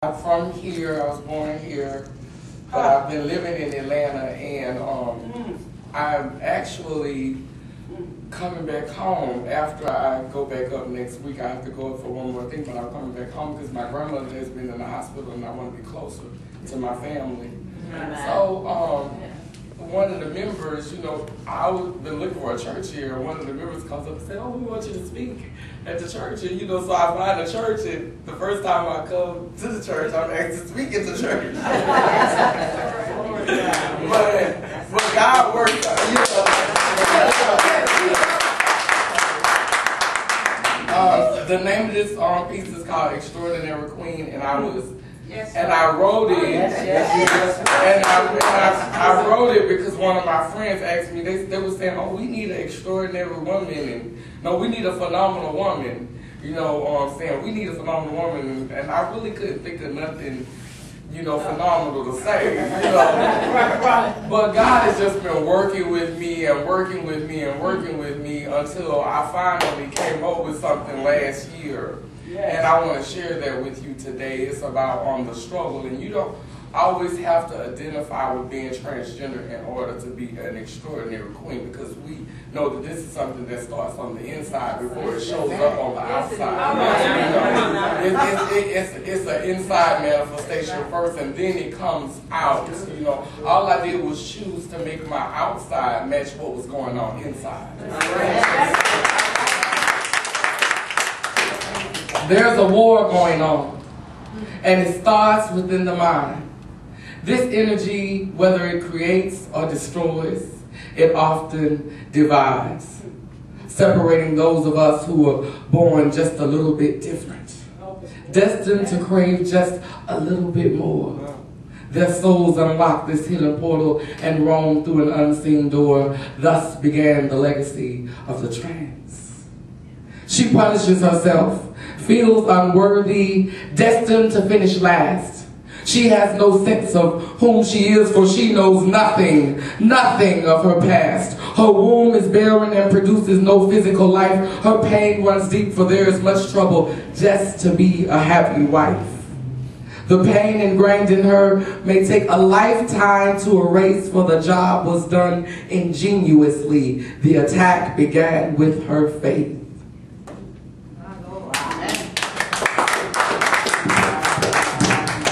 I'm from here, I was born here, but I've been living in Atlanta, and I'm actually coming back home after I go back up next week. I have to go up for one more thing, but I'm coming back home because my grandmother has been in the hospital and I want to be closer to my family. So one of the members, I've been looking for a church here, and one of the members comes up and said, "Oh, we want you to speak at the church." And so I find a church, and the first time I come to the church, I'm asked to speak at the church. but God works, the name of this piece is called Extraordinary Queen, and I wrote it, I wrote it because one of my friends asked me, they were saying, "Oh, we need an extraordinary woman," and no, we need a phenomenal woman, saying we need a phenomenal woman, and I really couldn't think of nothing, phenomenal to say, But God has just been working with me and working with me and working with me until I finally came up with something last year. And I want to share that with you today. It's about the struggle, and you don't always have to identify with being transgender in order to be an extraordinary queen, because we know that this is something that starts on the inside before it shows up on the outside. It's an inside manifestation first, and then it comes out. All I did was choose to make my outside match what was going on inside. There's a war going on, and it starts within the mind. This energy, whether it creates or destroys, it often divides, separating those of us who were born just a little bit different, destined to crave just a little bit more. Their souls unlock this hidden portal and roam through an unseen door. Thus began the legacy of the trans. She punishes herself, feels unworthy, destined to finish last. She has no sense of whom she is, for she knows nothing of her past. Her womb is barren and produces no physical life. Her pain runs deep, for there is much trouble just to be a happy wife. The pain ingrained in her may take a lifetime to erase, for the job was done ingenuously. The attack began with her faith.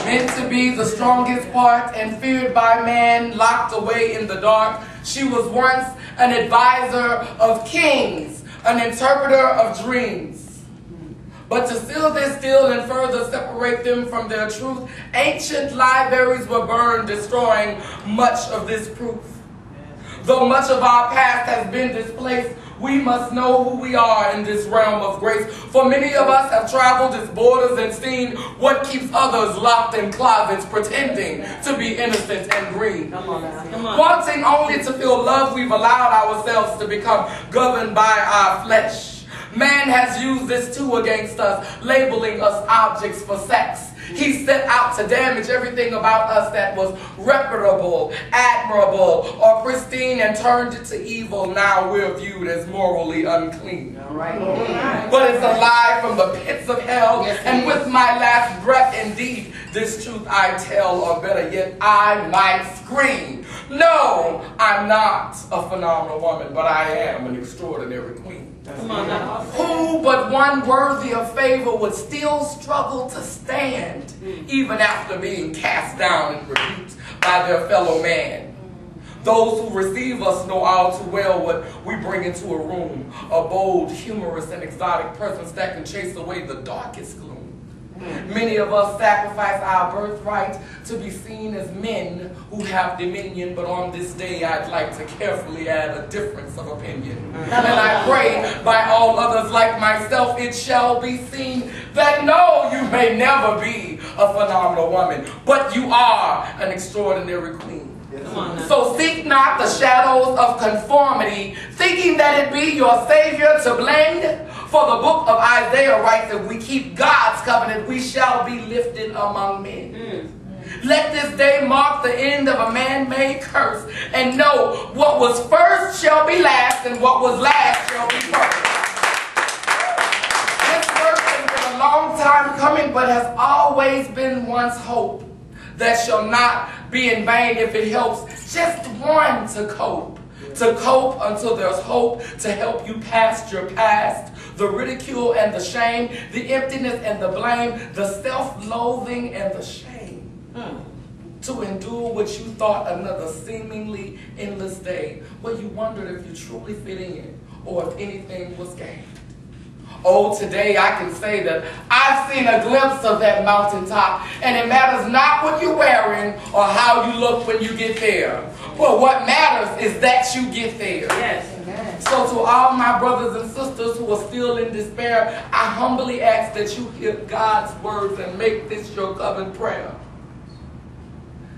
Meant to be the strongest part and feared by man, locked away in the dark, she was once an advisor of kings, an interpreter of dreams. But to seal their still and further separate them from their truth, ancient libraries were burned, destroying much of this proof. Though much of our past has been displaced, we must know who we are in this realm of grace. For many of us have traveled its borders and seen what keeps others locked in closets, pretending to be innocent and green. Come on. Wanting only to feel love, we've allowed ourselves to become governed by our flesh. Man has used this tool against us, labeling us objects for sex. He set out to damage everything about us that was reputable, admirable, or pristine, and turned it to evil. Now we're viewed as morally unclean. But it's a lie from the pits of hell, and with my last breath, indeed, this truth I tell, or better yet, I might scream. No, I'm not a phenomenal woman, but I am an extraordinary queen. Who but one worthy of favor would still struggle to stand, even after being cast down and rebuked by their fellow man? Those who receive us know all too well what we bring into a room, a bold, humorous, and exotic presence that can chase away the darkest gloom. Many of us sacrifice our birthright to be seen as men who have dominion, but on this day I'd like to carefully add a difference of opinion. And I pray by all others like myself it shall be seen that no, you may never be a phenomenal woman, but you are an extraordinary queen. So seek not the shadows of conformity, thinking that it be your savior to blend. For the book of Isaiah writes, if we keep God's covenant, we shall be lifted among men. Let this day mark the end of a man-made curse, and know what was first shall be last, and what was last shall be first. This verse has been a long long time coming, but has always been one's hope that shall not be in vain if it helps just one to cope. To cope until there's hope to help you past your past, the ridicule and the shame, the emptiness and the blame, the self-loathing and the shame. To endure what you thought another seemingly endless day, where you wondered if you truly fit in or if anything was gained. Oh, today I can say that I've seen a glimpse of that mountaintop, and it matters not what you're wearing or how you look when you get there. But what matters is that you get there. Yes. Amen. So to all my brothers and sisters who are still in despair, I humbly ask that you hear God's words and make this your covenant prayer.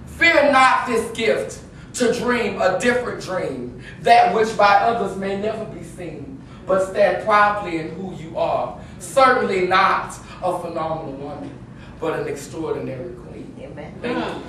Fear not this gift to dream a different dream, that which by others may never be seen. But stand proudly in who you are. Certainly not a phenomenal woman, but an extraordinary queen. Amen. Thank you.